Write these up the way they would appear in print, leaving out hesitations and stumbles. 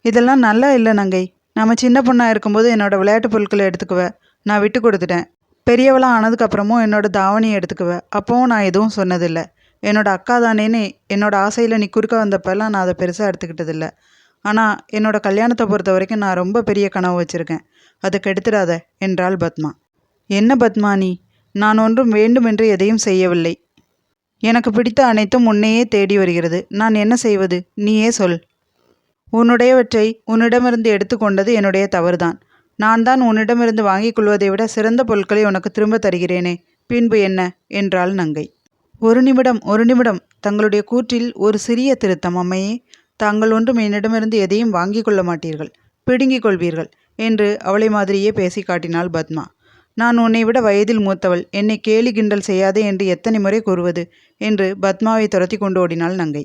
இதெல்லாம் நல்லா இல்லை நங்கை. நம்ம சின்ன பொண்ணாக இருக்கும்போது என்னோட விளையாட்டு பொருட்களை எடுத்துக்குவேன், நான் விட்டு கொடுத்துட்டேன். பெரியவளாக ஆனதுக்கப்புறமும் என்னோட தாவணியை எடுத்துக்குவேன், அப்போவும் நான் எதுவும் சொன்னதில்லை. என்னோட அக்கா தானேன்னு என்னோட ஆசையில் நீ குறுக்க வந்தப்பெல்லாம் நான் அதை பெருசாக எடுத்துக்கிட்டதில்ல. ஆனால் என்னோட கல்யாணத்தை பொறுத்த வரைக்கும் நான் ரொம்ப பெரிய கனவு வச்சுருக்கேன், அதை கெடுத்துடாத என்றாள் பத்மா. என்ன பத்மா நீ? நான் ஒன்றும் வேண்டுமென்று எதையும் செய்யவில்லை. எனக்கு பிடித்த அனைத்தும் உன்னையே தேடி வருகிறது. நான் என்ன செய்வது? நீயே சொல். உன்னுடையவற்றை உன்னிடமிருந்து எடுத்துக்கொண்டது என்னுடைய தவறுதான். நான் தான் உன்னிடமிருந்து வாங்கிக் கொள்வதை விட சிறந்த பொருட்களை உனக்கு திரும்ப தருகிறேனே, பின்பு என்ன என்றாள் நங்கை. ஒரு நிமிடம், தங்களுடைய கூற்றில் ஒரு சிறிய திருத்தம் அம்மையே. தாங்கள் ஒன்றும் என்னிடமிருந்து எதையும் வாங்கிக் கொள்ள மாட்டீர்கள், பிடுங்கிக் கொள்வீர்கள் என்று அவளை மாதிரியே பேசி காட்டினாள் பத்மா. நான் உன்னை விட வயதில் மூத்தவள், என்னை கேலி கிண்டல் செய்யாதே என்று எத்தனை முறை கூறுவது என்று பத்மாவை துரத்தி கொண்டு ஓடினாள் நங்கை.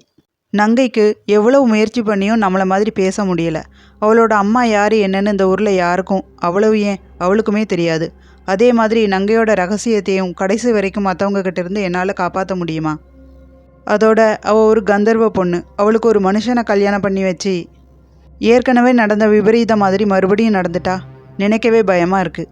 நங்கைக்கு எவ்வளவு முயற்சி பண்ணியும் நம்மளை மாதிரி பேச முடியல. அவளோட அம்மா யார் என்னன்னு இந்த ஊரில் யாருக்கும், அவ்வளவு ஏன் அவளுக்குமே தெரியாது. அதே மாதிரி நங்கையோட ரகசியத்தையும் கடைசி வரைக்கும் மற்றவங்க கிட்ட இருந்து என்னால் காப்பாற்ற முடியுமா? அதோட அவள் ஒரு கந்தர்வ பொண்ணு. அவளுக்கு ஒரு மனுஷனை கல்யாணம் பண்ணி வச்சு ஏற்கனவே நடந்த விபரீத மாதிரி மறுபடியும் நடந்துட்டா நினைக்கவே பயமாக இருக்குது.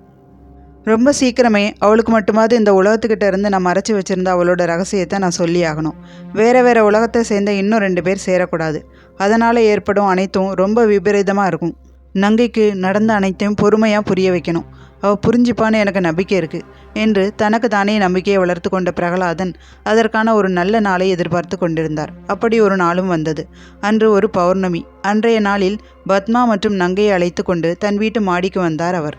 ரொம்ப சீக்கிரமே அவளுக்கு மட்டுமாவது இந்த உலகத்துக்கிட்ட இருந்து நான் மறைச்சி வச்சுருந்த அவளோட ரகசியத்தை நான் சொல்லி ஆகணும். வேறு உலகத்தை சேர்ந்த இன்னும் 2 பேர் சேரக்கூடாது. அதனால் ஏற்படும் அனைத்தும் ரொம்ப விபரீதமாக இருக்கும். நங்கைக்கு நடந்த அனைத்தையும் பொறுமையாக புரிய வைக்கணும். அவள் புரிஞ்சுப்பான்னு எனக்கு நம்பிக்கை இருக்குது என்று தனக்கு தானே நம்பிக்கையை வளர்த்து கொண்ட பிரகலாதன் அதற்கான ஒரு நல்ல நாளை எதிர்பார்த்து கொண்டிருந்தார். அப்படி ஒரு நாளும் வந்தது. அன்று ஒரு பௌர்ணமி. அன்றைய நாளில் பத்மா மற்றும் நங்கையை அழைத்து கொண்டு தன் வீட்டு மாடிக்கு வந்தார் அவர்.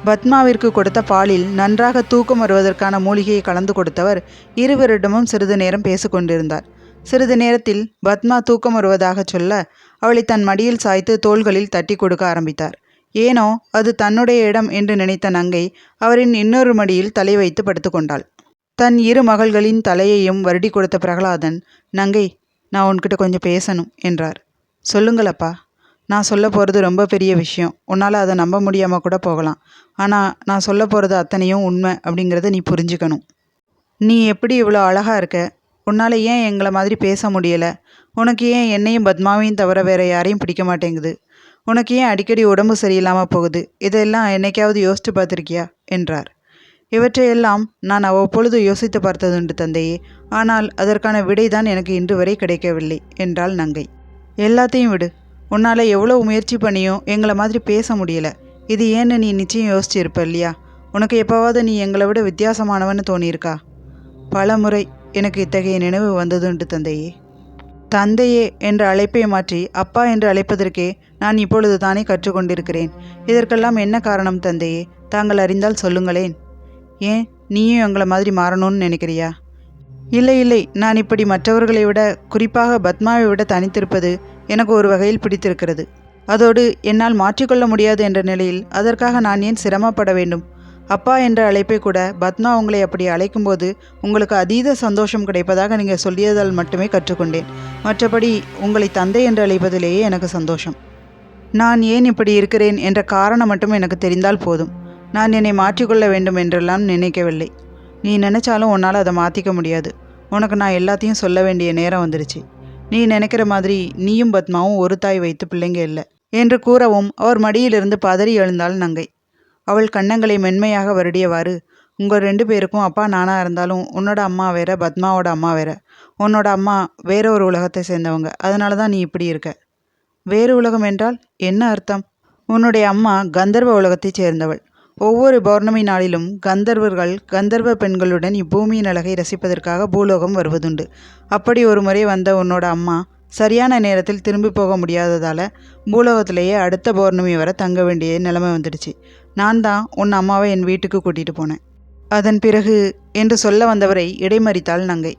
பத்மாவிற்கு கொடுத்த பாலில் நன்றாக தூக்கம் வருவதற்கான மூலிகையை கலந்து கொடுத்தவர் இருவரிடமும் சிறிது நேரம் பேசிக்கொண்டிருந்தார். சிறிது நேரத்தில் பத்மா தூக்கம் வருவதாக சொல்ல அவளை தன் மடியில் சாய்த்து தோள்களில் தட்டி கொடுக்க ஆரம்பித்தார். ஏனோ அது தன்னுடைய இடம் என்று நினைத்த நங்கை அவரின் இன்னொரு மடியில் தலை வைத்து படுத்துக்கொண்டாள். தன் 2 மகள்களின் தலையையும் வருடி கொடுத்த பிரகலாதன், நங்கை, நான் உன்கிட்ட கொஞ்சம் பேசணும் என்றார். சொல்லுங்களப்பா. நான் சொல்ல போகிறது ரொம்ப பெரிய விஷயம். உன்னால் அதை நம்ப முடியாமல் கூட போகலாம். ஆனால் நான் சொல்ல போகிறது அத்தனையும் உண்மை அப்படிங்கிறத நீ புரிஞ்சுக்கணும். நீ எப்படி இவ்வளோ அழகாக இருக்க? உன்னால் ஏன் எங்களை மாதிரி பேச முடியலை? உனக்கு ஏன் என்னையும் பத்மாவையும் தவிர வேறு யாரையும் பிடிக்க மாட்டேங்குது? உனக்கு ஏன் அடிக்கடி உடம்பு சரியில்லாமல் போகுது? இதெல்லாம் என்னைக்காவது யோசித்து பார்த்துருக்கியா என்றார். இவற்றையெல்லாம் நான் அவ்வப்பொழுது யோசித்து பார்த்ததுண்டு தந்தையே. ஆனால் அதற்கான விடைதான் எனக்கு இன்று வரை கிடைக்கவில்லை என்றாள் நங்கை. எல்லாத்தையும் விடு. உன்னால் எவ்வளோ முயற்சி பண்ணியும் எங்களை மாதிரி பேச முடியலை. இது ஏன்னு நீ நிச்சயம் யோசிச்சிருப்ப இல்லையா? உனக்கு எப்போவாவது நீ எங்களை விட வித்தியாசமானவன்னு தோணியிருக்கா? பல முறை எனக்கு இத்தகைய நினைவு வந்ததுண்டு தந்தையே. தந்தையே என்ற அழைப்பை மாற்றி அப்பா என்று அழைப்பதற்கே நான் இப்பொழுது தானே கற்றுக்கொண்டிருக்கிறேன். இதற்கெல்லாம் என்ன காரணம் தந்தையே? தாங்கள் அறிந்தால் சொல்லுங்களேன். ஏன் நீயும் எங்களை மாதிரி மாறணும்னு நினைக்கிறியா? இல்லை, நான் இப்படி மற்றவர்களை விட, குறிப்பாக பத்மாவை விட தனித்திருப்பது எனக்கு ஒரு வகையில் பிடித்திருக்கிறது. அதோடு என்னால் மாற்றிக்கொள்ள முடியாது என்ற நிலையில் அதற்காக நான் ஏன் சிரமப்பட வேண்டும்? அப்பா என்ற அழைப்பை கூட பத்மா உங்களை அப்படி அழைக்கும்போது உங்களுக்கு அதீத சந்தோஷம் கிடைப்பதாக நீங்கள் சொல்லியதால் மட்டுமே கற்றுக்கொண்டேன். மற்றபடி உங்களை தந்தை என்று அழைப்பதிலேயே எனக்கு சந்தோஷம். நான் ஏன் இப்படி இருக்கிறேன் என்ற காரணம் மட்டும் எனக்கு தெரிந்தால் போதும். நான் என்னை மாற்றிக்கொள்ள வேண்டும் என்றெல்லாம் நினைக்கவில்லை. நீ நினச்சாலும் உன்னால் அதை மாற்றிக்க முடியாது. உனக்கு நான் எல்லாத்தையும் சொல்ல வேண்டிய நேரம் வந்துருச்சு. நீ நினைக்கிற மாதிரி நீயும் பத்மாவும் ஒரு தாய் வைத்து பிள்ளைங்க இல்லை என்று கூறவும் அவர் மடியிலிருந்து பதறி எழுந்தாள் நங்கை. அவள் கன்னங்களை மென்மையாக வருடியவாறு, உங்கள் 2 பேருக்கும் அப்பா நானாக இருந்தாலும் உன்னோட அம்மா வேற, பத்மாவோட அம்மா வேற. உன்னோட அம்மா வேற ஒரு உலகத்தை சேர்ந்தவங்க. அதனால தான் நீ இப்படி இருக்க. வேறு உலகம் என்றால் என்ன அர்த்தம்? உன்னுடைய அம்மா கந்தர்வ உலகத்தைச் சேர்ந்தவள். ஒவ்வொரு பௌர்ணமி நாளிலும் கந்தர்வர்கள் கந்தர்வ பெண்களுடன் இப்பூமியின் அழகை ரசிப்பதற்காக பூலோகம் வருவதுண்டு. அப்படி ஒரு முறை வந்த உன்னோட அம்மா சரியான நேரத்தில் திரும்பி போக முடியாததால் பூலோகத்திலேயே அடுத்த பௌர்ணமி வரை தங்க வேண்டிய நிலைமை வந்துடுச்சு. நான் தான் உன் அம்மாவை என் வீட்டுக்கு கூட்டிகிட்டு போனேன். அதன் பிறகு என்று சொல்ல வந்தவரை இடைமறித்தாள் நங்கை.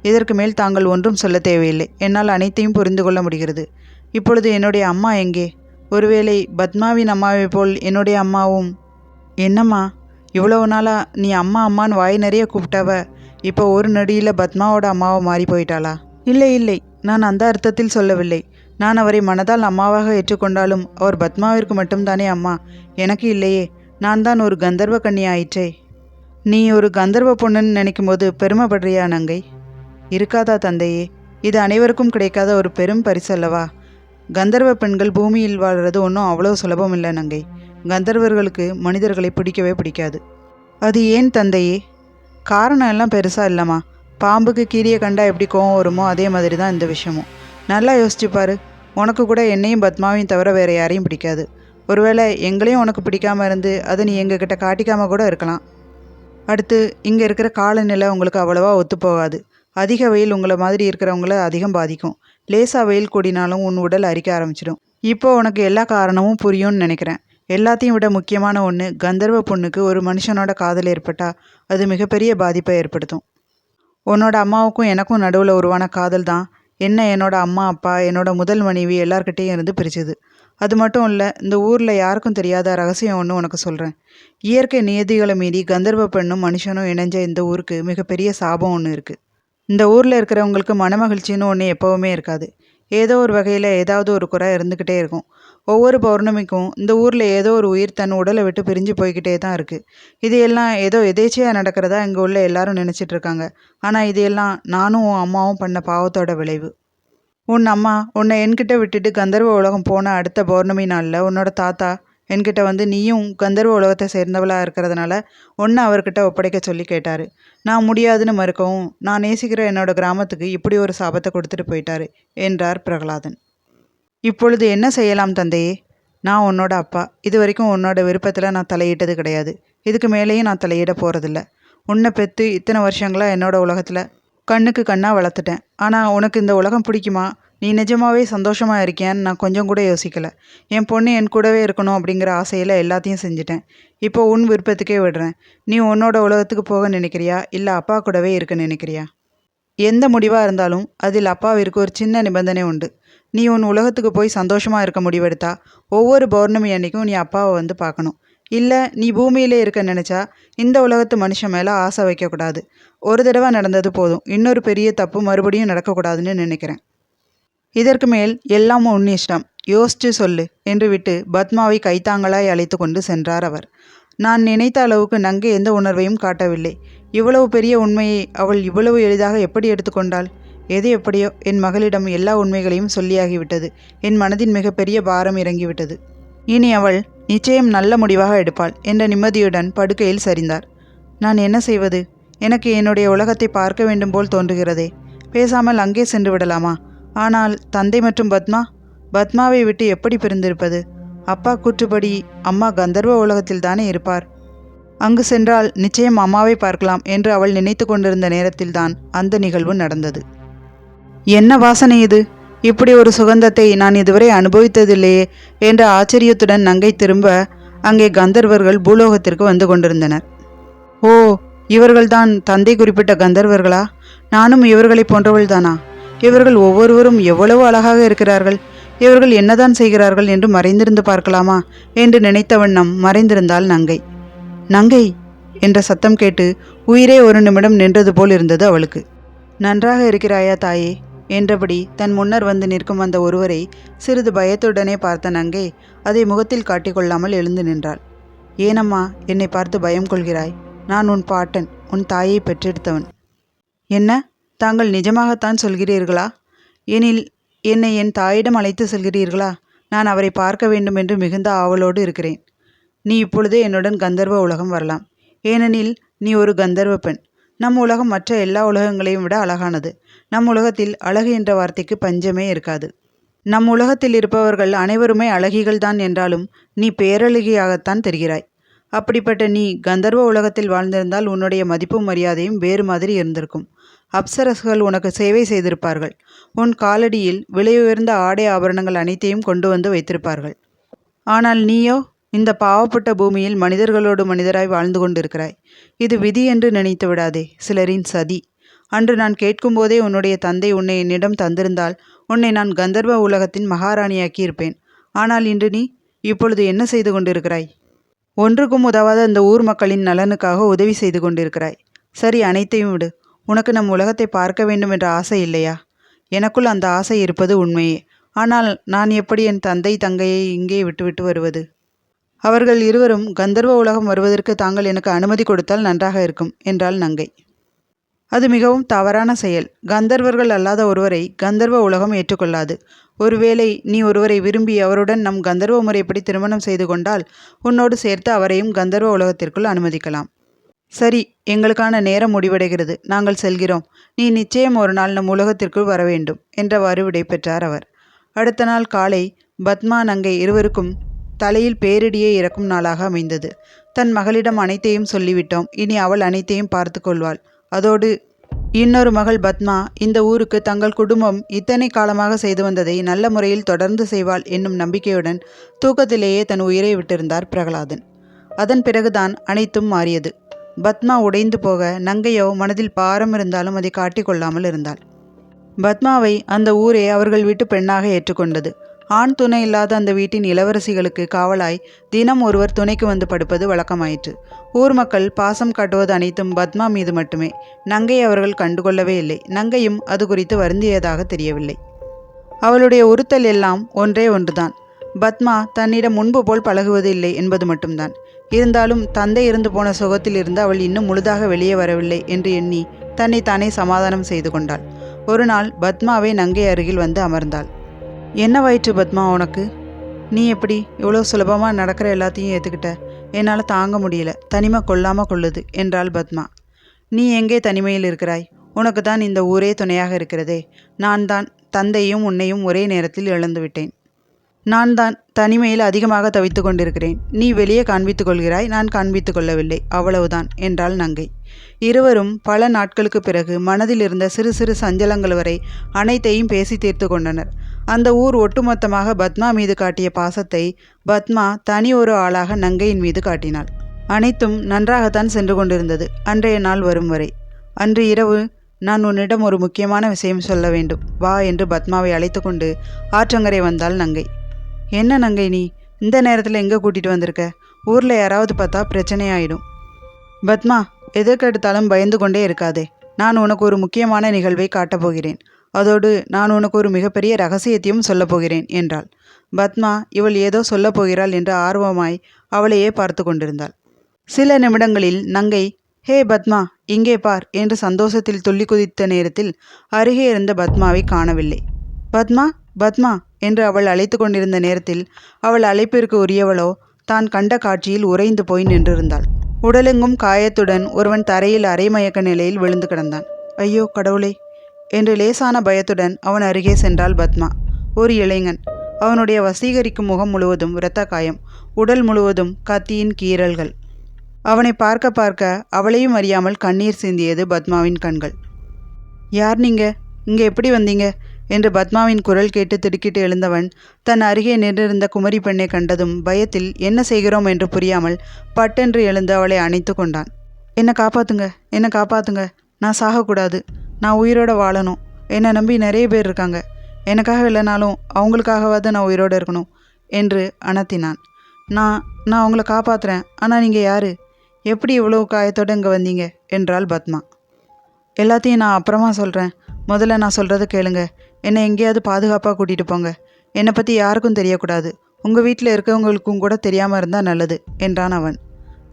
இதற்கு மேல் தாங்கள் ஒன்றும் சொல்ல தேவையில்லை. என்னால் அனைத்தையும் புரிந்து கொள்ள முடிகிறது. இப்பொழுது என்னுடைய அம்மா எங்கே? ஒருவேளை பத்மாவின் அம்மாவை போல் என்னுடைய அம்மாவும்... என்னம்மா, இவ்வளவு நாளாக நீ அம்மா அம்மான்னு வாய் நிறைய கூப்பிட்டவ இப்போ ஒரு நொடியில் பத்மாவோட அம்மாவை மாறி போயிட்டாளா? இல்லை, நான் அந்த அர்த்தத்தில் சொல்லவில்லை. நான் அவரை மனதால் அம்மாவாக ஏற்றுக்கொண்டாலும் அவர் பத்மாவிற்கு மட்டும்தானே அம்மா, எனக்கு இல்லையே. நான் தான் ஒரு கந்தர்வ கன்னி ஆயிற்றே. நீ ஒரு கந்தர்வ பொண்ணுன்னு நினைக்கும் போது பெருமைப்படுறியா நங்கை? இருக்காதா தந்தையே? இது அனைவருக்கும் கிடைக்காத ஒரு பெரும் பரிசு அல்லவா? கந்தர்வ பெண்கள் பூமியில் வாழ்கிறது ஒன்றும் அவ்வளோ சுலபம் இல்லை நங்கை. கந்தர்வர்களுக்கு மனிதர்களை பிடிக்கவே பிடிக்காது. அது ஏன் தந்தையே? காரணம் எல்லாம் பெருசாக இல்லைம்மா. பாம்புக்கு கீரியை கண்டா எப்படி கோவம் வருமோ அதே மாதிரி தான் இந்த விஷயமும். நல்லா யோசிச்சுப்பாரு. உனக்கு கூட என்னையும் பத்மாவையும் தவிர வேறு யாரையும் பிடிக்காது. ஒருவேளை எங்களையும் உனக்கு பிடிக்காமல் இருந்து அதை நீ எங்ககிட்ட காட்டிக்காமல் கூட இருக்கலாம். அடுத்து இங்கே இருக்கிற காலநிலை உங்களுக்கு அவ்வளவா ஒத்து போகாது. அதிக வெயில் உங்களை மாதிரி இருக்கிறவங்கள அதிகம் பாதிக்கும். லேசாக வெயில் கூடினாலும் உன் உடல் அரிக்க ஆரம்பிச்சிடும். இப்போ உனக்கு எல்லா காரணமும் புரியும்னு நினைக்கிறேன். எல்லாத்தையும் விட முக்கியமான ஒன்று, கந்தர்வ பொண்ணுக்கு ஒரு மனுஷனோட காதல் ஏற்பட்டால் அது மிகப்பெரிய பாதிப்பை ஏற்படுத்தும். உன்னோட அம்மாவுக்கும் எனக்கும் நடுவில் உருவான காதல் தான் என்னோட அம்மா அப்பா என்னோட முதல் மனைவி எல்லார்கிட்டேயும் இருந்து பிரிச்சுது. அது மட்டும் இல்லை, இந்த ஊரில் யாருக்கும் தெரியாத ரகசியம் ஒன்று உனக்கு சொல்கிறேன். இயற்கை நியதிகளை மீறி கந்தர்வ பெண்ணும் மனுஷனும் இணைஞ்ச இந்த ஊருக்கு மிகப்பெரிய சாபம் ஒன்று இருக்குது. இந்த ஊரில் இருக்கிறவங்களுக்கு மனமகிழ்ச்சின்னு ஒன்று எப்போவுமே இருக்காது. ஏதோ ஒரு வகையில் ஏதாவது ஒரு குறை இருந்துக்கிட்டே இருக்கும். ஒவ்வொரு பௌர்ணமிக்கும் இந்த ஊரில் ஏதோ ஒரு உயிர் தன் உடலை விட்டு பிரிஞ்சு போய்கிட்டே தான் இருக்குது. இது எல்லாம் ஏதோ எதேச்சையாக நடக்கிறதா இங்கே உள்ள எல்லாரும் நினச்சிட்டு இருக்காங்க. ஆனால் இது எல்லாம் நானும் உன் அம்மாவும் பண்ண பாவத்தோட விளைவு. உன் அம்மா உன்னை என்கிட்ட விட்டுட்டு கந்தர்வ உலகம் போன அடுத்த பௌர்ணமி நாளில் உன்னோட தாத்தா என்கிட்ட வந்து நீயும் கந்தர்வ உலகத்தை சேர்ந்தவளாக இருக்கிறதுனால ஒன்று அவர்கிட்ட ஒப்படைக்க சொல்லி கேட்டார். நான் முடியாதுன்னு மறுக்கவும் நான் நேசிக்கிற என்னோட கிராமத்துக்கு இப்படி ஒரு சாபத்தை கொடுத்துட்டு போயிட்டாரு என்றார் பிரகலாதன். இப்பொழுது என்ன செய்யலாம் தந்தையே? நான் உன்னோட அப்பா. இது வரைக்கும் உன்னோட விருப்பத்தில் நான் தலையிட்டது கிடையாது. இதுக்கு மேலேயும் நான் தலையிட போகிறதில்ல. உன்னை பெற்று இத்தனை வருஷங்களாக என்னோட உலகத்தில் கண்ணுக்கு கண்ணாக வளர்த்துட்டேன். ஆனால் உனக்கு இந்த உலகம் பிடிக்குமா? நீ நிஜமாகவே சந்தோஷமாக இருக்கியான்னு நான் கொஞ்சம் கூட யோசிக்கலை. என் பொண்ணு என் கூடவே இருக்கணும் அப்படிங்கிற ஆசையில் எல்லாத்தையும் செஞ்சுட்டேன். இப்போ உன் விருப்பத்துக்கே விடுறேன். நீ உன்னோட உலகத்துக்கு போக நினைக்கிறியா, இல்லை அப்பா கூடவே இருக்க நினைக்கிறியா? எந்த முடிவாக இருந்தாலும் அதில் அப்பாவிற்கு ஒரு சின்ன நிபந்தனை உண்டு. நீ உன் உலகத்துக்கு போய் சந்தோஷமாக இருக்க முடிவெடுத்தா ஒவ்வொரு பௌர்ணமி அன்னைக்கும் நீ அப்பாவை வந்து பார்க்கணும். இல்லை நீ பூமியிலே இருக்க நினச்சா இந்த உலகத்து மனுஷன் மேலே ஆசை வைக்கக்கூடாது. ஒரு தடவை நடந்தது போதும். இன்னொரு பெரிய தப்பு மறுபடியும் நடக்கக்கூடாதுன்னு நினைக்கிறேன். இதற்கு மேல் எல்லாம் உன் இஷ்டம். யோசிச்சு சொல்லு என்று விட்டு பத்மாவை கைத்தாங்களாய் அழைத்து கொண்டு சென்றார் அவர். நான் நினைத்த அளவுக்கு நங்கை எந்த உணர்வையும் காட்டவில்லை. இவ்வளவு பெரிய உண்மையை அவள் இவ்வளவு எளிதாக எப்படி எடுத்துக்கொண்டாள்? எது எப்படியோ என் மகளிடம் எல்லா உண்மைகளையும் சொல்லியாகிவிட்டது. என் மனதின் மிகப்பெரிய பாரம் இறங்கிவிட்டது. இனி அவள் நிச்சயம் நல்ல முடிவாக எடுப்பாள் என்ற நிம்மதியுடன் படுக்கையில் சரிந்தார். நான் என்ன செய்வது? எனக்கு என்னுடைய உலகத்தை பார்க்க வேண்டும் போல் தோன்றுகிறதே. பேசாமல் அங்கே சென்று விடலாமா? ஆனால் தந்தை மற்றும் பத்மாவை விட்டு எப்படி பிரிந்திருப்பது? அப்பா கூற்றுப்படி அம்மா கந்தர்வ உலகத்தில் தானே இருப்பார். அங்கு சென்றால் நிச்சயம் அம்மாவை பார்க்கலாம் என்று அவள் நினைத்து கொண்டிருந்த நேரத்தில்தான் அந்த நிகழ்வு நடந்தது. என்ன வாசனை இது? இப்படி ஒரு சுகந்தத்தை நான் இதுவரை அனுபவித்ததில்லையே என்ற ஆச்சரியத்துடன் நங்கை திரும்ப அங்கே கந்தர்வர்கள் பூலோகத்திற்கு வந்து கொண்டிருந்தனர். ஓ, இவர்கள்தான் தந்தை குறிப்பிட்ட கந்தர்வர்களா? நானும் இவர்களை போன்றவள்தானா? இவர்கள் ஒவ்வொருவரும் எவ்வளவு அழகாக இருக்கிறார்கள். இவர்கள் என்னதான் செய்கிறார்கள் என்று மறைந்திருந்து பார்க்கலாமா என்று நினைத்த வண்ணம் மறைந்திருந்தாள் நங்கை. நங்கை என்ற சத்தம் கேட்டு உயிரே ஒரு நிமிடம் நின்றது போல் இருந்தது அவளுக்கு. நன்றாக இருக்கிறாயா தாயே என்றபடி தன் முன்னர் வந்து நிற்கும் அந்த ஒருவரை சிறிது பயத்துடனே பார்த்த நங்கை அதை முகத்தில் காட்டிக்கொள்ளாமல் எழுந்து நின்றாள். ஏனம்மா என்னை பார்த்து பயம் கொள்கிறாய்? நான் உன் பாட்டன், உன் தாயை பெற்றெடுத்தவன். என்ன, தாங்கள் நிஜமாகத்தான் சொல்கிறீர்களா? எனில் என்னை என் தாயிடம் அழைத்து செல்கிறீர்களா? நான் அவரை பார்க்க வேண்டும் என்று மிகுந்த ஆவலோடு இருக்கிறேன். நீ இப்பொழுதே என்னுடன் கந்தர்வ உலகம் வரலாம். ஏனெனில் நீ ஒரு கந்தர்வ பெண். நம் உலகம் மற்ற எல்லா உலகங்களையும் விட அழகானது. நம் உலகத்தில் அழகு என்ற வார்த்தைக்கு பஞ்சமே இருக்காது. நம் உலகத்தில் இருப்பவர்கள் அனைவருமே அழகிகள்தான் என்றாலும் நீ பேரழகியாகத்தான் தெரிகிறாய். அப்படிப்பட்ட நீ கந்தர்வ உலகத்தில் வாழ்ந்திருந்தால் உன்னுடைய மதிப்பும் மரியாதையும் வேறு மாதிரி இருந்திருக்கும். அப்சரஸ்கள் உனக்கு சேவை செய்திருப்பார்கள். உன் காலடியில் விலையுயர்ந்த ஆடை ஆபரணங்கள் அனைத்தையும் கொண்டு வந்து வைத்திருப்பார்கள். ஆனால் நீயோ இந்த பாவப்பட்ட பூமியில் மனிதர்களோடு மனிதராய் வாழ்ந்து கொண்டிருக்கிறாய். இது விதி என்று நினைத்து விடாதே, சிலரின் சதி. அன்று நான் கேட்கும்போதே உன்னுடைய தந்தை உன்னை என்னிடம் தந்திருந்தால் உன்னை நான் கந்தர்வ உலகத்தின் மகாராணியாக்கி இருப்பேன். ஆனால் இன்று நீ இப்பொழுது என்ன செய்து கொண்டிருக்கிறாய்? ஒன்றுக்கும் உதவாத அந்த ஊர் மக்களின் நலனுக்காக உதவி செய்து கொண்டிருக்கிறாய். சரி, அனைத்தையும் விடு. உனக்கு நம் உலகத்தை பார்க்க வேண்டும் என்ற ஆசை இல்லையா? எனக்குள் அந்த ஆசை இருப்பது உண்மையே. ஆனால் நான் எப்படி என் தந்தை தங்கையை இங்கே விட்டுவிட்டு வருவது? அவர்கள் இருவரும் கந்தர்வ உலகம் வருவதற்கு தாங்கள் எனக்கு அனுமதி கொடுத்தால் நன்றாக இருக்கும் என்றாள் நங்கை. அது மிகவும் தவறான செயல். கந்தர்வர்கள் அல்லாத ஒருவரை கந்தர்வ உலகம் ஏற்றுக்கொள்ளாது. ஒருவேளை நீ ஒருவரை விரும்பி அவருடன் நம் கந்தர்வ முறைப்படி திருமணம் செய்து கொண்டால் உன்னோடு சேர்த்து அவரையும் கந்தர்வ உலகத்திற்குள் அனுமதிக்கலாம். சரி, எங்களுக்கான நேரம் முடிவடைகிறது. நாங்கள் செல்கிறோம். நீ நிச்சயம் ஒரு நாள் நம் உலகத்திற்குள் வர வேண்டும் என்றவாறு விடை பெற்றார் அவர். அடுத்த நாள் காலை பத்மா நங்கை இருவருக்கும் தலையில் பேரிடியே இறக்கும் நாளாக அமைந்தது. தன் மகளிடம் அனைத்தையும் சொல்லிவிட்டோம். இனி அவள் அனைத்தையும் பார்த்து கொள்வாள். அதோடு இன்னொரு மகள் பத்மா இந்த ஊருக்கு தங்கள் குடும்பம் இத்தனை காலமாக செய்து வந்ததை நல்ல முறையில் தொடர்ந்து செய்வாள் என்னும் நம்பிக்கையுடன் தூக்கத்திலேயே தன் உயிரை விட்டிருந்தார் பிரகலாதன். அதன் பிறகுதான் அனைத்தும் மாறியது. பத்மா உடைந்து போக நங்கையோ மனதில் பாரம் இருந்தாலும் அதை காட்டிக்கொள்ளாமல் இருந்தாள். பத்மாவை அந்த ஊரே அவர்கள் வீட்டு பெண்ணாக ஏற்றுக்கொண்டது. ஆண் துணை இல்லாத அந்த வீட்டின் இளவரசிகளுக்கு காவலாய் தினம் ஒருவர் துணைக்கு வந்து படுப்பது வழக்கமாயிற்று. ஊர் மக்கள் பாசம் காட்டுவது அனைத்தும் பத்மா மீது மட்டுமே. நங்கை அவர்கள் கண்டுகொள்ளவே இல்லை. நங்கையும் அது குறித்து வருந்தியதாக தெரியவில்லை. அவளுடைய உறுத்தல் எல்லாம் ஒன்றே ஒன்றுதான். பத்மா தன்னிடம் முன்பு போல் பழகுவது இல்லை என்பது மட்டும்தான். இருந்தாலும் தந்தை இருந்து போன சுகத்தில் இருந்து அவள் இன்னும் முழுதாக வெளியே வரவில்லை என்று எண்ணி தன்னை தானே சமாதானம் செய்து கொண்டாள். ஒரு நாள் பத்மாவை நங்கை அருகில் வந்து அமர்ந்தாள். என்னவாயிற்று பத்மா உனக்கு? நீ எப்படி இவ்வளோ சுலபமாக நடக்கிற எல்லாத்தையும் ஏற்றுக்கிட்ட? என்னால் தாங்க முடியல. தனிமை கொள்ளாமல் கொள்ளுது என்றாள் பத்மா. நீ எங்கே தனிமையில் இருக்கிறாய்? உனக்கு தான் இந்த ஊரே துணையாக இருக்கிறதே. நான் தான் தந்தையும் உன்னையும் ஒரே நேரத்தில் இழந்து விட்டேன். நான் தான் தனிமையில் அதிகமாக தவித்து கொண்டிருக்கிறேன். நீ வெளியே காண்பித்துக் கொள்கிறாய், நான் காண்பித்துக் கொள்ளவில்லை, அவ்வளவுதான் என்றாள் நங்கை. இருவரும் பல நாட்களுக்கு பிறகு மனதில் இருந்த சிறு சிறு சஞ்சலங்கள் வரை அனைத்தையும் பேசி தீர்த்து கொண்டனர். அந்த ஊர் ஒட்டுமொத்தமாக பத்மா மீது காட்டிய பாசத்தை பத்மா தனி ஒரு ஆளாக நங்கையின் மீது காட்டினாள். அனைத்தும் நன்றாகத்தான் சென்று கொண்டிருந்தது, அன்றைய நாள் வரும் வரை. அன்று இரவு நான் உன்னிடம் ஒரு முக்கியமான விஷயம் சொல்ல வேண்டும், வா என்று பத்மாவை அழைத்து கொண்டு ஆற்றங்கரை வந்தாள் நங்கை. என்ன நங்கை, நீ இந்த நேரத்தில் எங்கே கூட்டிகிட்டு வந்திருக்க? ஊரில் யாராவது பார்த்தா பிரச்சனையாயிடும். பத்மா, எதற்கெடுத்தாலும் பயந்து கொண்டே இருக்காதே. நான் உனக்கு ஒரு முக்கியமான நிகழ்வை காட்டப்போகிறேன். அதோடு நான் உனக்கு ஒரு மிகப்பெரிய ரகசியத்தையும் சொல்லப்போகிறேன் என்றாள். பத்மா இவள் ஏதோ சொல்லப்போகிறாள் என்று ஆர்வமாய் அவளையே பார்த்து கொண்டிருந்தாள். சில நிமிடங்களில் நங்கை, ஹே பத்மா, இங்கே பார் என்று சந்தோஷத்தில் துள்ளி குதித்த நேரத்தில் அருகே இருந்த பத்மாவை காணவில்லை. பத்மா, பத்மா என்று அவள் அழைத்து கொண்டிருந்த நேரத்தில் அவள் அழைப்பிற்கு உரியவளோ தான் கண்ட காட்சியில் உறைந்து போய் நின்றிருந்தாள். உடலெங்கும் காயத்துடன் ஒருவன் தரையில் அரைமயக்க நிலையில் விழுந்து கிடந்தான். ஐயோ கடவுளே என்று லேசான பயத்துடன் அவன் அருகே சென்றாள் பத்மா. ஒரு இளைஞன். அவனுடைய வசீகரிக்கும் முகம் முழுவதும் இரத்த காயம், உடல் முழுவதும் கத்தியின் கீறல்கள். அவனை பார்க்க பார்க்க அவளையும் அறியாமல் கண்ணீர் சிந்தியது பத்மாவின் கண்கள். யார் நீங்க? இங்கே எப்படி வந்தீங்க என்று பத்மாவின் குரல் கேட்டு திடுக்கிட்டு எழுந்தவன் தன் அருகே நின்றிருந்த குமரி பெண்ணை கண்டதும் பயத்தில் என்ன செய்கிறோம் என்று புரியாமல் பட்டென்று எழுந்து அவளை அணைத்து கொண்டான். என்னை காப்பாத்துங்க, என்னை காப்பாத்துங்க, நான் சாகக்கூடாது, நான் உயிரோடு வாழணும். என்னை நம்பி நிறைய பேர் இருக்காங்க. எனக்காக இல்லைனாலும் அவங்களுக்காகவாது நான் உயிரோடு இருக்கணும் என்று அணத்தினான். நான் அவங்கள காப்பாற்றுறேன். ஆனால் நீங்கள் யார்? எப்படி இவ்வளோ காயத்தோடு இங்கே வந்தீங்க என்றாள் பத்மா. எல்லாத்தையும் நான் அப்புறமா சொல்கிறேன். முதல்ல நான் சொல்கிறத கேளுங்க. என்னை எங்கேயாவது பாதுகாப்பாக கூட்டிகிட்டு போங்க. என்னை பற்றி யாருக்கும் தெரியக்கூடாது. உங்கள் வீட்டில் இருக்கவங்களுக்கும் கூட தெரியாமல் இருந்தால் நல்லது என்றான் அவன்.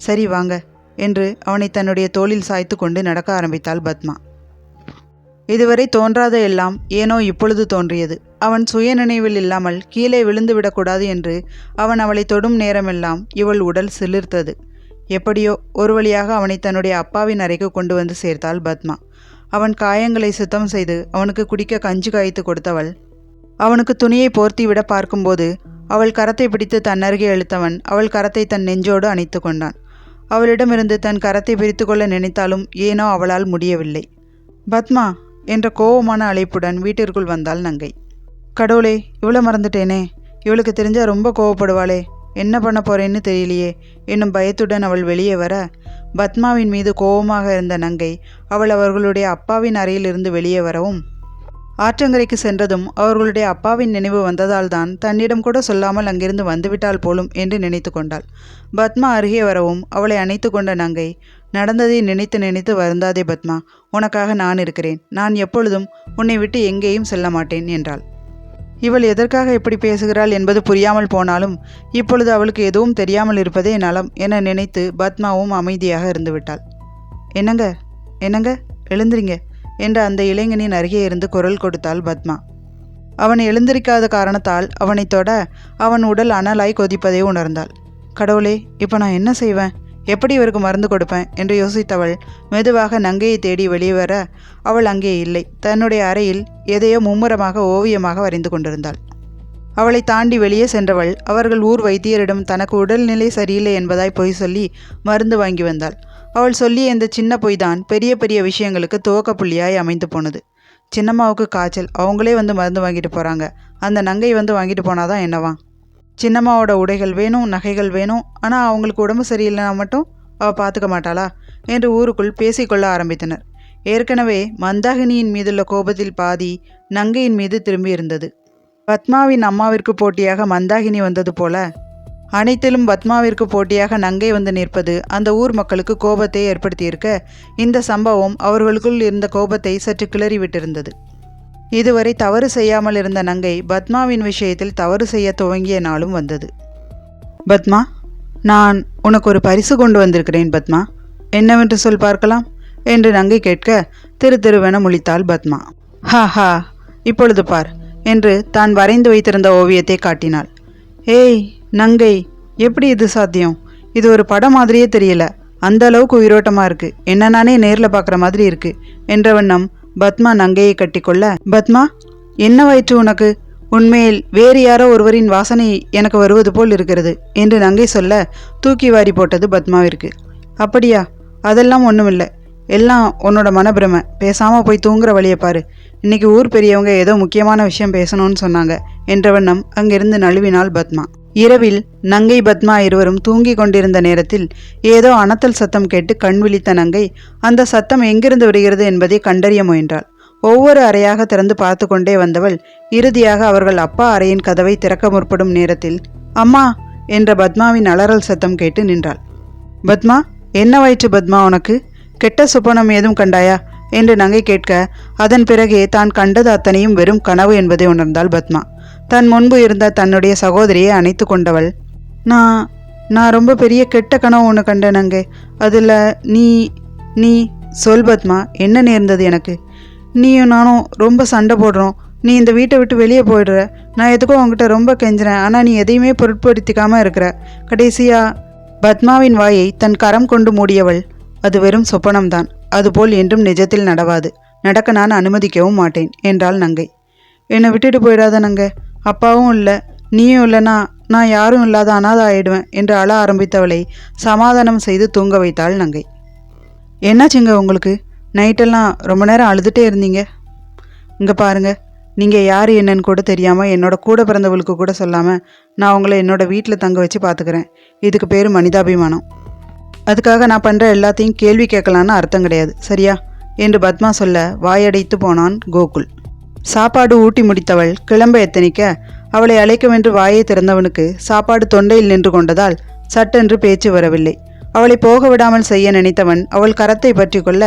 சரி வாங்க என்று அவனை தன்னுடைய தோளில் சாய்த்து கொண்டு நடக்க ஆரம்பித்தாள் பத்மா. இதுவரை தோன்றாத எல்லாம் ஏனோ இப்பொழுது தோன்றியது. அவன் சுய நினைவில் இல்லாமல் கீழே விழுந்து விடக்கூடாது என்று அவன் அவளை தொடும் நேரமெல்லாம் இவள் உடல் சிலிர்த்தது. எப்படியோ ஒரு வழியாக அவனை தன்னுடைய அப்பாவின் அறைக்கு கொண்டு வந்து சேர்த்தாள் பத்மா. அவன் காயங்களை சுத்தம் செய்து அவனுக்கு குடிக்க கஞ்சி காய்த்து கொடுத்தவள் அவனுக்கு துணியை போர்த்தி விட பார்க்கும்போது அவள் கரத்தை பிடித்து தன்னருகே இழுத்தவன் அவள் கரத்தை தன் நெஞ்சோடு அணைத்து கொண்டான். அவளிடமிருந்து தன் கரத்தை பிரித்து கொள்ள நினைத்தாலும் ஏனோ அவளால் முடியவில்லை. பத்மா என்ற கோபமான அழைப்புடன் வீட்டிற்குள் வந்தாள் நங்கை. கடவுளே, இவ்வளோ மறந்துட்டேனே, இவளுக்கு தெரிஞ்சால் ரொம்ப கோவப்படுவாளே, என்ன பண்ண போறேன்னு தெரியலையே என்னும் பயத்துடன் அவள் வெளியே வர பத்மாவின் மீது கோபமாக இருந்த நங்கை அவள் அவர்களுடைய அப்பாவின் அறையிலிருந்து வெளியே வரவும் ஆற்றங்கரைக்கு சென்றதும் அவர்களுடைய அப்பாவின் நினைவு வந்ததால் தான் தன்னிடம் கூட சொல்லாமல் அங்கிருந்து வந்துவிட்டாள் போலும் என்று நினைத்து கொண்டாள். பத்மா அருகே வரவும் அவளை அணைத்து கொண்ட நங்கை, நடந்ததை நினைத்து நினைத்து வருந்தாதே பத்மா, உனக்காக நான் இருக்கிறேன். நான் எப்பொழுதும் உன்னை விட்டு எங்கேயும் செல்ல மாட்டேன் என்றாள். இவள் எதற்காக இப்படி பேசுகிறாள் என்பது புரியாமல் போனாலும் இப்பொழுது அவளுக்கு எதுவும் தெரியாமல் இருப்பதே நலம் என நினைத்து பத்மாவும் அமைதியாக இருந்துவிட்டாள். என்னங்க என்னங்க எழுந்திரிங்க என்று அந்த இளைஞனின் அருகே இருந்து குரல் கொடுத்தாள் பத்மா. அவன் எழுந்திருக்காத காரணத்தால் அவனை தொட அவன் உடல் அனலாய் கொதிப்பதை உணர்ந்தாள். கடவுளே, இப்போ நான் என்ன செய்வேன்? எப்படி இவருக்கு மருந்து கொடுப்பேன் என்று யோசித்தவள் மெதுவாக நங்கையை தேடி வெளியே வர அவள் அங்கே இல்லை. தன்னுடைய அறையில் எதையோ மும்முரமாக ஓவியமாக வரைந்து கொண்டிருந்தாள். அவளை தாண்டி வெளியே சென்றவள் அவர்கள் ஊர் வைத்தியரிடம் தனக்கு உடல்நிலை சரியில்லை என்பதாய் பொய் சொல்லி மருந்து வாங்கி வந்தாள். அவள் சொல்லிய இந்த சின்ன பொய்தான் பெரிய பெரிய விஷயங்களுக்கு துவக்க புள்ளியாய் அமைந்து போனது. சின்னம்மாவுக்கு காய்ச்சல், அவங்களே வந்து மருந்து வாங்கிட்டு போகிறாங்க. அந்த நங்கை வந்து வாங்கிட்டு போனாதான் என்னவா? சின்னம்மாவோட உடைகள் வேணும், நகைகள் வேணும், ஆனால் அவங்களுக்கு உடம்பு சரியில்லைனா மட்டும் அவள் பார்த்துக்க மாட்டாளா என்று ஊருக்குள் பேசிக்கொள்ள ஆரம்பித்தனர். ஏற்கனவே மந்தாகினியின் மீதுள்ள கோபத்தில் பாதி நங்கையின் மீது திரும்பி இருந்தது. பத்மாவின் அம்மாவிற்கு போட்டியாக மந்தாகினி வந்தது போல அனைத்திலும் பத்மாவிற்கு போட்டியாக நங்கை வந்து நிற்பது அந்த ஊர் மக்களுக்கு கோபத்தை ஏற்படுத்தியிருக்க, இந்த சம்பவம் அவர்களுக்குள் இருந்த கோபத்தை சற்று கிளறி விட்டிருந்தது. இதுவரை தவறு செய்யாமல் இருந்த நங்கை பத்மாவின் விஷயத்தில் தவறு செய்ய துவங்கிய நாளும் வந்தது. பத்மா, நான் உனக்கு ஒரு பரிசு கொண்டு வந்திருக்கிறேன் பத்மா, என்னவென்று சொல் பார்க்கலாம் என்று நங்கை கேட்க திருவென முழித்தாள் பத்மா. ஹா ஹா, இப்பொழுது பார் என்று தான் வரைந்து வைத்திருந்த ஓவியத்தை காட்டினாள். ஏய் நங்கை, எப்படி இது சாத்தியம்? இது ஒரு படம் மாதிரியே தெரியல, அந்த அளவுக்கு உயிரோட்டமாக இருக்கு, என்ன நானே நேரில் பார்க்குற மாதிரி இருக்கு என்ற வண்ணம் பத்மா நங்கையை கட்டிக்கொள்ள, பத்மா என்னவாயிற்று உனக்கு? உண்மையில் வேறு யாரோ ஒருவரின் வாசனை எனக்கு வருவது போல் இருக்கிறது என்று நங்கை சொல்ல தூக்கி வாரி போட்டது பத்மாவிற்கு. அப்படியா? அதெல்லாம் ஒன்றுமில்லை, எல்லாம் உன்னோட மனப்பிரமை. பேசாமல் போய் தூங்குற வழியை பாரு. இன்னைக்கு ஊர் பெரியவங்க ஏதோ முக்கியமான விஷயம் பேசணும்னு சொன்னாங்க என்ற வண்ணம் அங்கிருந்து நழுவினாள் பத்மா. இரவில் நங்கை பத்மா இருவரும் தூங்கி கொண்டிருந்த நேரத்தில் ஏதோ அனத்தல் சத்தம் கேட்டு கண் விழித்த நங்கை அந்த சத்தம் எங்கிருந்து வருகிறது என்பதை கண்டறிய முயன்றாள். ஒவ்வொரு அறையாக திறந்து பார்த்து கொண்டே வந்தவள் இறுதியாக அவர்கள் அப்பா அறையின் கதவை திறக்க முற்படும் நேரத்தில் அம்மா என்ற பத்மாவின் அலறல் சத்தம் கேட்டு நின்றாள். பத்மா, என்னவாயிற்று பத்மா உனக்கு? கெட்ட சுப்பனம் ஏதும் கண்டாயா என்று நங்கை கேட்க, அதன் பிறகே தான் கண்டது அத்தனையும் வெறும் கனவு என்பதை உணர்ந்தாள் பத்மா. தன் முன்பு இருந்த தன்னுடைய சகோதரியை அணைத்து கொண்டவள், நான் ரொம்ப பெரிய கெட்ட கனவு ஒன்று கண்டேன் நங்கை. அதில் நீ சொல் பத்மா, என்ன நேர்ந்தது எனக்கு? நீயும் நானும் ரொம்ப சண்டை போடுறோம், நீ இந்த வீட்டை விட்டு வெளியே போயிடுற, நான் எதுக்கோ உங்ககிட்ட ரொம்ப கெஞ்சுறேன், ஆனால் நீ எதையுமே பொருட்படுத்திக்காமல் இருக்கிற. கடைசியா பத்மாவின் வாயை தன் கரம் கொண்டு மூடியவள், அது வெறும் சொப்பனம்தான், அதுபோல் என்றும் நிஜத்தில் நடவாது, நடக்க நான் அனுமதிக்கவும் மாட்டேன் என்றாள் நங்கை. என்னை விட்டுட்டு போயிடாத நங்கை, அப்பாவும் இல்லை, நீயும் இல்லைனா நான் யாரும் இல்லாத அனாதை ஆயிடுவேன் என்று அழ ஆரம்பித்தவளை சமாதானம் செய்து தூங்க வைத்தாள் நங்கை. என்னாச்சுங்க உங்களுக்கு? நைட்டெல்லாம் ரொம்ப நேரம் அழுதுகிட்டே இருந்தீங்க. இங்கே பாருங்க, நீங்கள் யார் என்னன்னு கூட தெரியாமல் என்னோட கூட பிறந்தவளுக்கு கூட சொல்லாமல் நான் உங்களை என்னோடய வீட்டில் தங்க வச்சு பார்த்துக்கிறேன். இதுக்கு பேர் மனிதாபிமானம். அதுக்காக நான் பண்ணுற எல்லாத்தையும் கேள்வி கேட்கலான்னு அர்த்தம் கிடையாது, சரியா என்று பத்மா சொல்ல வாயடைத்து போனான் கோகுல். சாப்பாடு ஊட்டி முடித்தவள் கிளம்ப எத்தனிக்க அவளை அழைக்கவென்று வாயை திறந்தவனுக்கு சாப்பாடு தொண்டையில் நின்று கொண்டதால் சட்டென்று பேச்சு வரவில்லை. அவளை போக விடாமல் செய்ய நினைத்தவன் அவள் கரத்தை பற்றி கொள்ள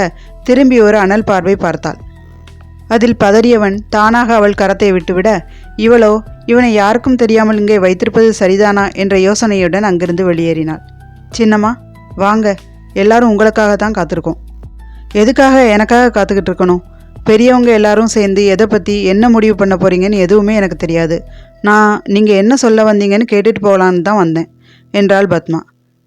திரும்பி ஒரு அனல் பார்வை பார்த்தாள். அதில் பதறியவன் தானாக அவள் கரத்தை விட்டுவிட, இவளோ இவனை யாருக்கும் தெரியாமல் இங்கே வைத்திருப்பது சரிதானா என்ற யோசனையுடன் அங்கிருந்து வெளியேறினாள். சின்னம்மா வாங்க, எல்லாரும் உங்களுக்காக தான் காத்திருக்கோம். எதுக்காக எனக்காக காத்துக்கிட்டு இருக்கணும்? பெரியவங்க எல்லாரும் சேர்ந்து எதை பற்றி என்ன முடிவு பண்ண போகிறீங்கன்னு எதுவுமே எனக்கு தெரியாது. நீங்கள் என்ன சொல்ல வந்தீங்கன்னு கேட்டுட்டு போகலான்னு தான் வந்தேன் என்றாள் பத்மா.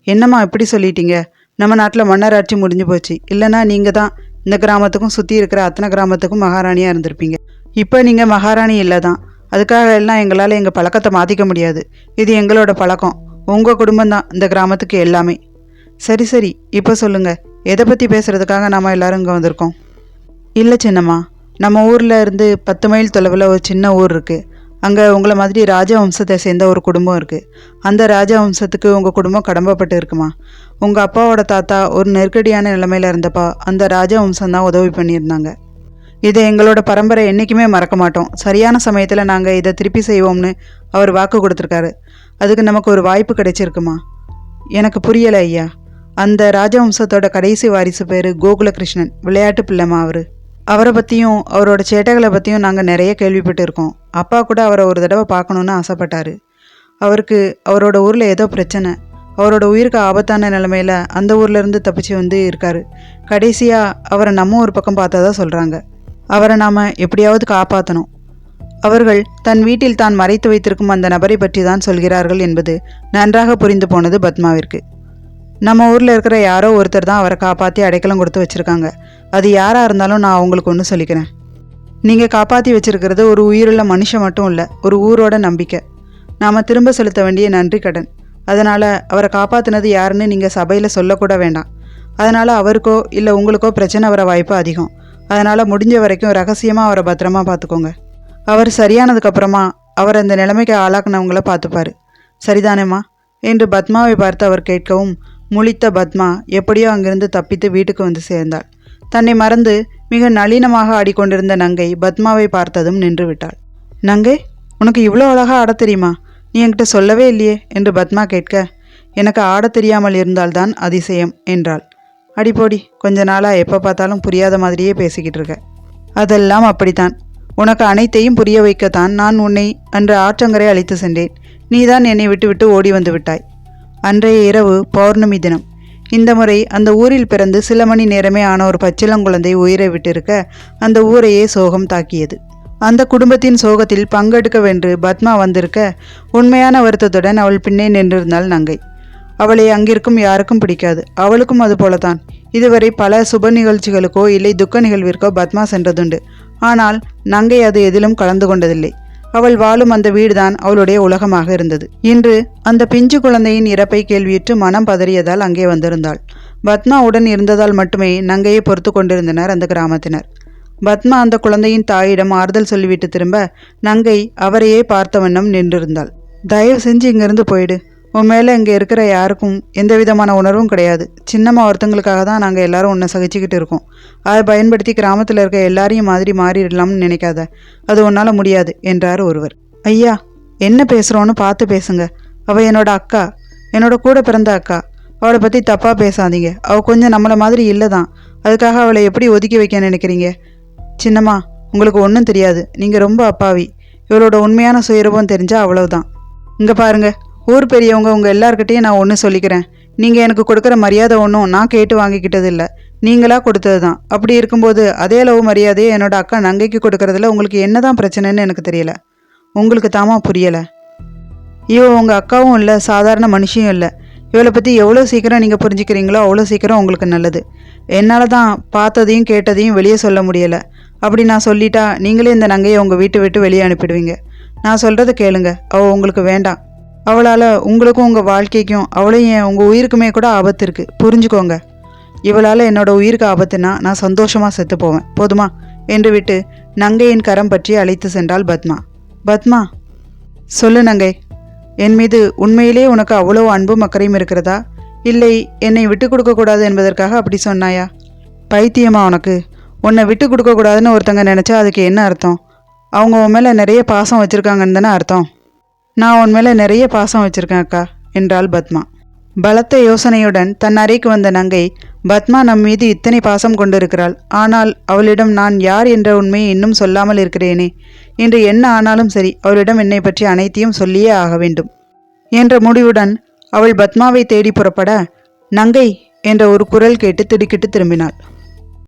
என்னம்மா இப்படி சொல்லிட்டீங்க? நம்ம நாட்டில் மன்னராட்சி முடிஞ்சு போச்சு, இல்லைனா நீங்கள் தான் இந்த கிராமத்துக்கும் சுற்றி இருக்கிற அத்தனை கிராமத்துக்கும் மகாராணியாக இருந்திருப்பீங்க. இப்போ நீங்கள் மகாராணி இல்லை தான், அதுக்காக எல்லாம் எங்களால் எங்கள் பழக்கத்தை மாற்றிக்க முடியாது. இது எங்களோட பழக்கம், உங்கள் குடும்பம்தான் இந்த கிராமத்துக்கு எல்லாமே. சரி, இப்போ சொல்லுங்கள், எதை பற்றி பேசுகிறதுக்காக நாம் எல்லோரும் இங்கே வந்திருக்கோம்? இல்லை சின்னம்மா, நம்ம ஊரில் இருந்து 10 மைல் தொலைவில் ஒரு சின்ன ஊர் இருக்குது. அங்கே உங்களை மாதிரி ராஜவம்சத்தை சேர்ந்த ஒரு குடும்பம் இருக்குது. அந்த ராஜவம்சத்துக்கு உங்கள் குடும்பம் கடமைப்பட்டு இருக்குமா? உங்கள் அப்பாவோட தாத்தா ஒரு நெருக்கடியான நிலைமையில் இருந்தப்பா அந்த ராஜவம்சம்தான் உதவி பண்ணியிருந்தாங்க. இதை எங்களோட பரம்பரை என்றைக்குமே மறக்க மாட்டோம். சரியான சமயத்தில் நாங்கள் இதை திருப்பி செய்வோம்னு அவர் வாக்கு கொடுத்துருக்காரு. அதுக்கு நமக்கு ஒரு வாய்ப்பு கிடைச்சிருக்குமா? எனக்கு புரியலை ஐயா. அந்த ராஜவம்சத்தோட கடைசி வாரிசு பேர் கோகுலகிருஷ்ணன், விளையாட்டு பிள்ளைமா. அவரை பற்றியும் அவரோட சேட்டைகளை பற்றியும் நாங்கள் நிறைய கேள்விப்பட்டு இருக்கோம். அப்பா கூட அவரை ஒரு தடவை பார்க்கணுன்னு ஆசைப்பட்டார். அவருக்கு அவரோட ஊரில் ஏதோ பிரச்சனை. அவரோட உயிருக்கு ஆபத்தான நிலைமையில அந்த ஊர்லேருந்து தப்பிச்சு வந்து இருக்காரு. கடைசியாக அவரை நம்ம ஒரு பக்கம் பார்த்ததா சொல்கிறாங்க. அவரை நாம் எப்படியாவது காப்பாற்றணும். அவர்கள் தன் வீட்டில் தான் மறைத்து வைத்திருக்கும் அந்த நபரை பற்றி தான் சொல்கிறார்கள் என்பது நன்றாக புரிந்து போனது பத்மாவிற்கு. நம்ம ஊரில் இருக்கிற யாரோ ஒருத்தர் தான் அவரை காப்பாற்றி அடைக்கலம் கொடுத்து வச்சுருக்காங்க. அது யாராக இருந்தாலும் நான் அவங்களுக்கு ஒன்று சொல்லிக்கிறேன். நீங்கள் காப்பாற்றி வச்சுருக்கிறது ஒரு உயிருள்ள மனுஷன் மட்டும் இல்லை, ஒரு ஊரோட நம்பிக்கை. நாம் திரும்ப செலுத்த வேண்டிய நன்றி கடன். அதனால் அவரை காப்பாற்றினது யாருன்னு நீங்கள் சபையில் சொல்லக்கூட வேண்டாம். அதனால் அவருக்கோ இல்லை உங்களுக்கோ பிரச்சனை வர வாய்ப்பு அதிகம். அதனால் முடிஞ்ச வரைக்கும் ரகசியமாக அவரை பத்திரமா பார்த்துக்கோங்க. அவர் சரியானதுக்கப்புறமா அவர் அந்த நிலைமைக்கு ஆளாக்குனவங்கள பார்த்துப்பார். சரிதானேம்மா என்று பத்மாவை பார்த்து அவர் கேட்கவும், முழித்த பத்மா எப்படியோ அங்கிருந்து தப்பித்து வீட்டுக்கு வந்து சேர்ந்தாள். தன்னை மறந்து மிக நளினமாக ஆடிக்கொண்டிருந்த நங்கை பத்மாவை பார்த்ததும் நின்று விட்டாள். நங்கை, உனக்கு இவ்வளோ அழகாக ஆட தெரியுமா? நீ என்கிட்ட சொல்லவே இல்லையே என்று பத்மா கேட்க, எனக்கு ஆட தெரியாமல் இருந்தால்தான் அதிசயம் என்றாள். அடிப்போடி, கொஞ்ச நாளாக எப்போ பார்த்தாலும் புரியாத மாதிரியே பேசிக்கிட்டு இருக்க. அதெல்லாம் அப்படித்தான். உனக்கு அனைத்தையும் புரிய வைக்கத்தான் நான் உன்னை அன்று ஆற்றங்கரை அழைத்து சென்றேன். நீதான் என்னை விட்டு ஓடி வந்து விட்டாய். அன்றைய இரவு பௌர்ணமி தினம். இந்த முறை அந்த ஊரில் பிறந்து சில மணி நேரமே ஆன ஒரு பச்சிளங்குழந்தை உயிரை விட்டிருக்க அந்த ஊரையே சோகம் தாக்கியது. அந்த குடும்பத்தின் சோகத்தில் பங்கெடுக்கவென்று பத்மா வந்திருக்க உண்மையான வருத்தத்துடன் அவள் பின்னே நின்றிருந்தாள் நங்கை. அவளை அங்கிருக்கும் யாருக்கும் பிடிக்காது. அவளுக்கும் அது போலத்தான். இதுவரை பல சுப நிகழ்ச்சிகளுக்கோ இல்லை துக்க நிகழ்விற்கோ பத்மா சென்றதுண்டு. ஆனால் நங்கை அது எதிலும் கலந்து கொண்டதில்லை. அவள் வாழும் அந்த வீடுதான் அவளுடைய உலகமாக இருந்தது. இன்று அந்த பிஞ்சு குழந்தையின் இறப்பை கேள்வியுற்று மனம் பதறியதால் அங்கே வந்திருந்தாள். பத்மாவுடன் இருந்ததால் மட்டுமே நங்கையை பொறுத்து கொண்டிருந்தனர் அந்த கிராமத்தினர். பத்மா அந்த குழந்தையின் தாயிடம் ஆறுதல் சொல்லிவிட்டு திரும்ப நங்கை அவரையே பார்த்த வண்ணம் நின்றிருந்தாள். தயவு செஞ்சு இங்கிருந்து போயிடு. உன் மேலே இங்கே இருக்கிற யாருக்கும் எந்த விதமான உணர்வும் கிடையாது. சின்னம்மா ஒருத்தங்களுக்காக தான் நாங்கள் எல்லாரும் உன்னை சகிச்சுக்கிட்டு இருக்கோம். அதை பயன்படுத்தி கிராமத்தில் இருக்க எல்லாரையும் மாதிரி மாறிடலாம்னு நினைக்காத. அது உன்னால் முடியாது என்றார் ஒருவர். ஐயா, என்ன பேசுகிறோன்னு பார்த்து பேசுங்க. அவள் என்னோட அக்கா, என்னோட கூட பிறந்த அக்கா. அவளை பற்றி தப்பாக பேசாதீங்க. அவள் கொஞ்சம் நம்மளை மாதிரி இல்லை தான். அதுக்காக அவளை எப்படி ஒதுக்கி வைக்க நினைக்கிறீங்க? சின்னம்மா, உங்களுக்கு ஒன்றும் தெரியாது. நீங்கள் ரொம்ப அப்பாவி. இவளோட உண்மையான சுயரூபம் தெரிஞ்சால் அவ்வளவுதான். இங்கே பாருங்க, ஊர் பெரியவங்க உங்கள் எல்லார்கிட்டையும் நான் ஒன்று சொல்லிக்கிறேன். நீங்கள் எனக்கு கொடுக்குற மரியாதை ஒன்றும் நான் கேட்டு வாங்கிக்கிட்டது இல்லை, நீங்களாக கொடுத்தது தான். அப்படி இருக்கும்போது அதே அளவு மரியாதையை என்னோட அக்கா நங்கைக்கு கொடுக்கறதுல உங்களுக்கு என்ன தான் பிரச்சனைன்னு எனக்கு தெரியல. உங்களுக்கு தாமா புரியலை. இவ உங்கள் அக்காவும் இல்லை, சாதாரண மனுஷியும் இல்லை. இவளை பற்றி எவ்வளோ சீக்கிரம் நீங்கள் புரிஞ்சுக்கிறீங்களோ அவ்வளோ சீக்கிரம் உங்களுக்கு நல்லது. என்னால் தான் பார்த்ததையும் கேட்டதையும் வெளியே சொல்ல முடியலை. அப்படி நான் சொல்லிட்டா நீங்களே இந்த நங்கையை உங்கள் வீட்டை விட்டு வெளியே அனுப்பிடுவீங்க. நான் சொல்கிறத கேளுங்க. அவள் உங்களுக்கு வேண்டாம். அவளால் உங்களுக்கும் உங்கள் வாழ்க்கைக்கும் அவளையும் ஏன் உங்கள் உயிருக்குமே கூட ஆபத்து இருக்குது. புரிஞ்சுக்கோங்க. இவளால் என்னோட உயிருக்கு ஆபத்துனா நான் சந்தோஷமாக செத்து போவேன். போதுமா என்று விட்டு நங்கையின் கரம் பற்றி அழைத்து சென்றாள் பத்மா. பத்மா, சொல்லு நங்கை, என் மீது உண்மையிலே உனக்கு அவ்வளோ அன்பும் அக்கறையும் இருக்கிறதா? இல்லை என்னை விட்டு கொடுக்கக்கூடாது என்பதற்காக அப்படி சொன்னாயா? பைத்தியமா உனக்கு? உன்னை விட்டு கொடுக்கக்கூடாதுன்னு ஒருத்தங்க நினச்சா அதுக்கு என்ன அர்த்தம்? அவங்க உன் மேலே நிறைய பாசம் வச்சுருக்காங்கன்னு தானே அர்த்தம். நான் உன் மேலே நிறைய பாசம் வச்சுருக்கேன் அக்கா என்றாள் பத்மா. பலத்த யோசனையுடன் தன் அறைக்கு வந்த நங்கை, பத்மா நம் மீது இத்தனை பாசம் கொண்டிருக்கிறாள். ஆனால் அவளிடம் நான் யார் என்ற உண்மையை இன்னும் சொல்லாமல் இருக்கிறேனே. இன்று என்ன ஆனாலும் சரி, அவளிடம் என்னை பற்றி அனைத்தையும் சொல்லியே ஆக வேண்டும் என்ற முடிவுடன் அவள் பத்மாவை தேடி புறப்பட, நங்கை என்ற ஒரு குரல் கேட்டு திடுக்கிட்டு திரும்பினாள்.